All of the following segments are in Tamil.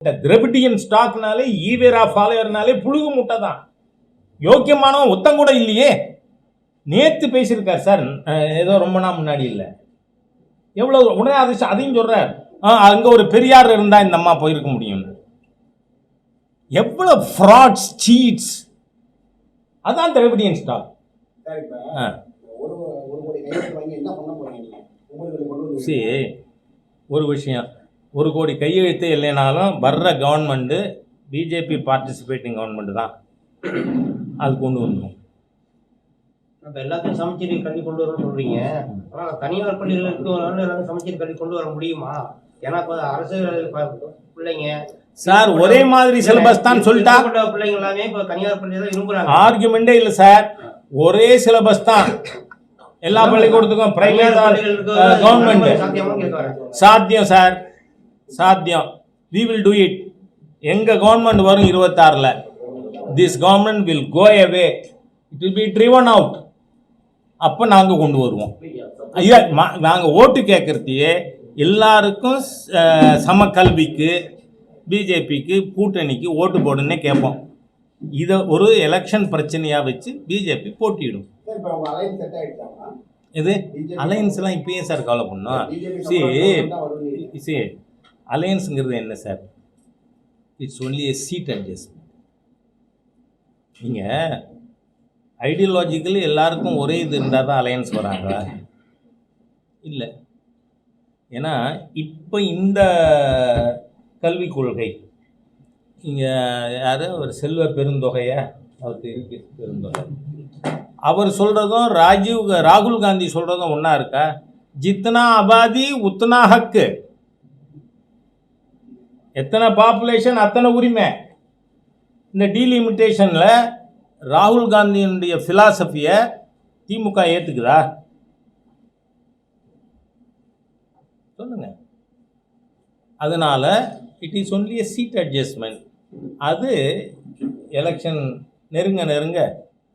திரவிடியன் ஸ்டாக்னாலே ஈவேரா ஃபாலோயர்னாலே புழுகு முட்டை தான். யோக்கியமானவன் ஒத்தம் கூட இல்லையே. நேற்று பேசியிருக்கார் சார், ஏதோ ரொம்ப நாள் முன்னாடி இல்லை, எவ்வளோ உடனே அதையும் சொல்கிறார், அங்கே ஒரு பெரியார் இருந்தால் இந்த அம்மா போயிருக்க முடியும். எவ்வளோ ஃப்ராட்ஸ், சீட்ஸ். அதான் திரவிடியன் ஸ்டாக். சரி, ஒரு விஷயம், 1 கோடி கையெழுத்து இல்லைனாலும் வர்ற கவர்மெண்ட்டு பிஜேபி பார்ட்டிசிபேட்டிங் கவர்மெண்ட் தான், அது கொண்டு வந்துடும். இப்போ எல்லாத்தையும் சமச்சீர் கல்வி கொண்டு வரணும்னு சொல்கிறீங்க. ஆனால் தனியார் பள்ளிகள் இருக்கிறவங்களால எல்லாரும் சமச்சீர் கல்வி கொண்டு வர முடியுமா? ஏன்னா இப்போ அரசு பிள்ளைங்க சார் ஒரே மாதிரி சிலபஸ் தான் சொல்லிட்டா பிள்ளைங்க எல்லாமே இப்போ தனியார் பள்ளியில் தான் விரும்புகிறாங்க. ஆர்குமெண்டே இல்லை சார், ஒரே சிலபஸ் தான் எல்லா பள்ளிக்கூடத்துக்கும். பிரைவேட் கவர்மெண்ட் சாத்தியம் சார், சாத்தியம். we will do it. எங்க கவர்மெண்ட் வரும் 26ல், this government will go away, it will be driven out. அப்போ நாங்கள் கொண்டு வருவோம். நாங்கள் ஓட்டு கேட்கறதையே எல்லாருக்கும் சம கல்விக்கு, பிஜேபிக்கு கூட்டணிக்கு ஓட்டு போடுன்னே கேட்போம். இதை ஒரு எலெக்ஷன் பிரச்சனையாக வச்சு பிஜேபி போட்டியிடும். இது அலையன்ஸ்லாம் இப்பயே சார் கவலை பண்ணோம். சரி, அலையன்ஸுங்கிறது என்ன sir? It's only a seat adjustment. நீங்கள் ஐடியாலஜிக்கலி எல்லாருக்கும் ஒரே இது இருந்தால் தான் அலையன்ஸ் வராங்க இல்லை. ஏன்னா இப்போ இந்த கல்விக் கொள்கை இங்கே யார் ஒரு செல்வ பெருந்தொகையை அவருக்கு இருக்கு பெருந்தொகை, அவர் சொல்கிறதும் ராகுல் காந்தி சொல்கிறதும் ஒன்றா இருக்கா? ஜித்னா ஆபாதி உத்தனா ஹக்கு. எத்தனை பாப்புலேஷன் அத்தனை உரிமை. இந்த டீலிமிட்டேஷனில் ராகுல் காந்தியினுடைய ஃபிலாசபியை திமுக ஏற்றுக்குதா? சொல்லுங்க. அதனால் it is only a seat adjustment. அது எலெக்ஷன் நெருங்க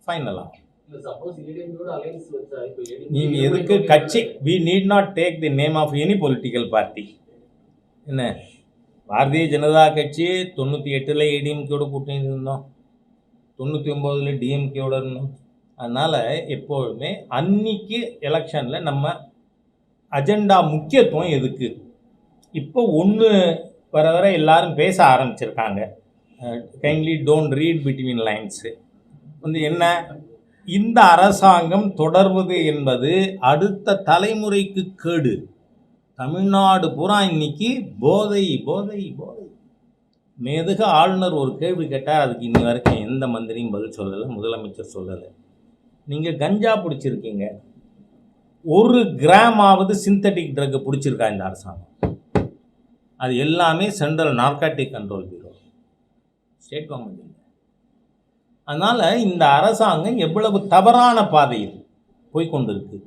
ஃபைனலாக. நீங்கள் எதுக்கு கட்சி, we need not take the name of any political party. என்ன, பாரதிய ஜனதா கட்சி 98ல் ஏடிஎம்கேயோட கூட்டணி இருந்தோம், 99ல் டிஎம்கேயோட இருந்தோம். அதனால் எப்பொழுதுமே அன்னைக்கு எலெக்ஷனில் நம்ம அஜெண்டா முக்கியத்துவம் எதுக்கு. இப்போ ஒன்று வர எல்லாரும் பேச ஆரம்பிச்சிருக்காங்க. Kindly don't read between lines. என்ன, இந்த அரசாங்கம் தொடர்வது என்பது அடுத்த தலைமுறைக்கு கேடு. தமிழ்நாடு பூரா இன்னைக்கு போதை போதை போதை. மேதுக ஆளுநர் ஒரு கேள்வி கேட்டால் அதுக்கு இன்னி வரைக்கும் எந்த மந்திரியும் பதில் சொல்லலை, முதலமைச்சர் சொல்லலை. நீங்கள் கஞ்சா பிடிச்சிருக்கீங்க, 1 கிராமாவது சிந்தட்டிக் ட்ரக்கு பிடிச்சிருக்கா இந்த அரசாங்கம்? அது எல்லாமே central narcotic control bureau, state government இல்லை. அதனால் இந்த அரசாங்கம் எவ்வளவு தவறான பாதையில் போய்கொண்டு இருக்கு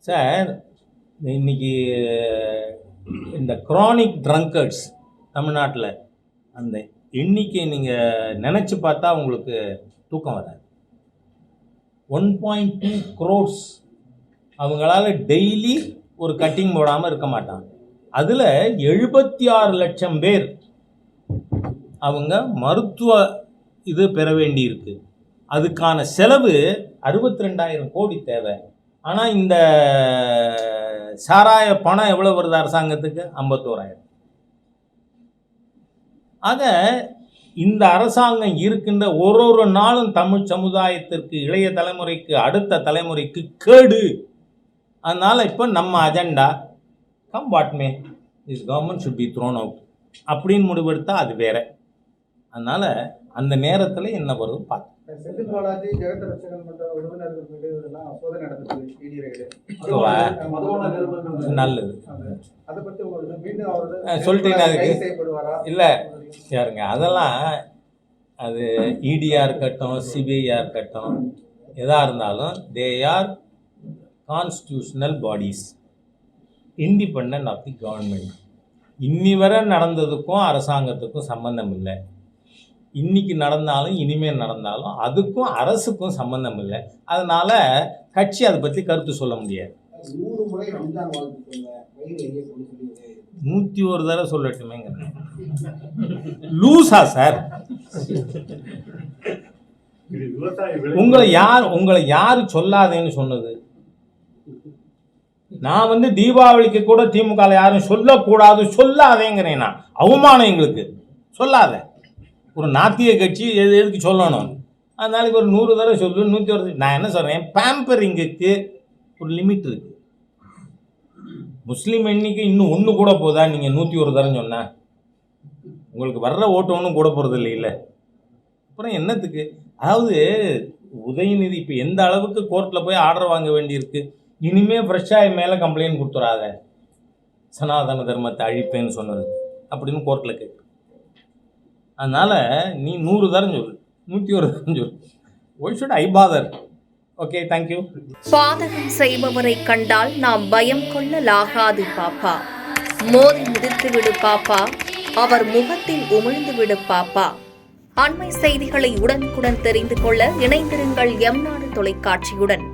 சார். இன்னைக்கு இந்த க்ரானிக் ட்ரங்கர்ட்ஸ் தமிழ்நாட்டில் அந்த எண்ணிக்கை நீங்கள் நினச்சி பார்த்தா உங்களுக்கு தூக்கம் வராது. 1.2 crores அவங்களால டெய்லி ஒரு கட்டிங் போடாமல் இருக்க மாட்டாங்க. அதில் 76 லட்சம் பேர் அவங்க மருத்துவ இது பெற வேண்டியிருக்கு. அதுக்கான செலவு 62,000 கோடி தேவை. ஆனால் இந்த சாராய பணம் எவ்வளோ வருது அரசாங்கத்துக்கு? 51,000. ஆக இந்த அரசாங்கம் இருக்கின்ற ஒரு நாளும் தமிழ் சமுதாயத்திற்கு, இளைய தலைமுறைக்கு, அடுத்த தலைமுறைக்கு கேடு. அதனால் இப்போ நம்ம agenda come what may, this government should be thrown out அப்படின்னு முடிவெடுத்தால் அது வேற. அதனால் அந்த நேரத்தில் என்ன வரும் பார்த்து. செந்தில் பாலாஜி, ஜெகத்ரட்சகன் மன்ற உறுப்பினர்கள் மீது சோதனை நடந்தது. நல்லது. அதை பற்றி உங்களுக்கு மீண்டும் அவர் சொல்லிட்டீங்க அதுக்கு இல்லை யாருங்க, அதெல்லாம் அது இடியாக இருக்கட்டும், சிபிஐயாக இருக்கட்டும், எதாக இருந்தாலும் they are constitutional bodies, independent of the government. இன்னி வரை நடந்ததுக்கும் அரசாங்கத்துக்கும் சம்பந்தம் இல்லை. இன்னைக்கு நடந்தாலும் இனிமேல் நடந்தாலும் அதுக்கும் அரசுக்கும் சம்பந்தம் இல்லை. அதனால கட்சி அதை பற்றி கருத்து சொல்ல முடியாது. 101 தடவை சொல்லட்டுமேங்க. லூசா சார்? உங்களை யாரு சொல்லாதேன்னு சொன்னது? நான் வந்து தீபாவளிக்கு கூட திமுக யாரும் சொல்லக்கூடாது, சொல்லாதேங்கிறேன். நான் அவமானம் எங்களுக்கு, சொல்லாத. ஒரு நாத்திய கட்சி எதுக்கு சொல்லணும்? அதனால ஒரு 100 தடவை சொல்லு, 101. நான் என்ன சொல்றேன், பேம்பரிங்குக்கு ஒரு லிமிட் இருக்கு. முஸ்லீம் எண்ணிக்கை இன்னும் 1 கூட போதா? நீங்க 101 தடவை சொன்னா உங்களுக்கு வர்ற ஓட்டு ஒன்றும் கூட போறது இல்லை. அப்புறம் என்னத்துக்கு? அதாவது உதயநிதி இப்போ எந்த அளவுக்கு கோர்ட்டில் போய் ஆர்டர் வாங்க வேண்டியிருக்கு. இனிமே ஃப்ரெஷ்ஷாக என் மேலே கம்ப்ளைண்ட் கொடுத்துடாத, சனாதன தர்மத்தை அழிப்பேன்னு சொன்னது அப்படின்னு கோர்ட்டில் கேட்கு. அதனால் நீ 100 தரம் சொல்லு, 101 தரம் சொல்லு. Why should I bother? Okay, thank you. பாதகம் செய்பவரை கண்டால் நாம் பயம் கொள்ளலாகாது பாப்பா. மோதி மிதித்து விடு பாப்பா, அவர் முகத்தில் உமிழ்ந்து விடு பாப்பா. அண்மை செய்திகளை உடனுக்குடன் தெரிந்து கொள்ள இணைந்திருங்கள் எம் நாடு தொலைக்காட்சியுடன்.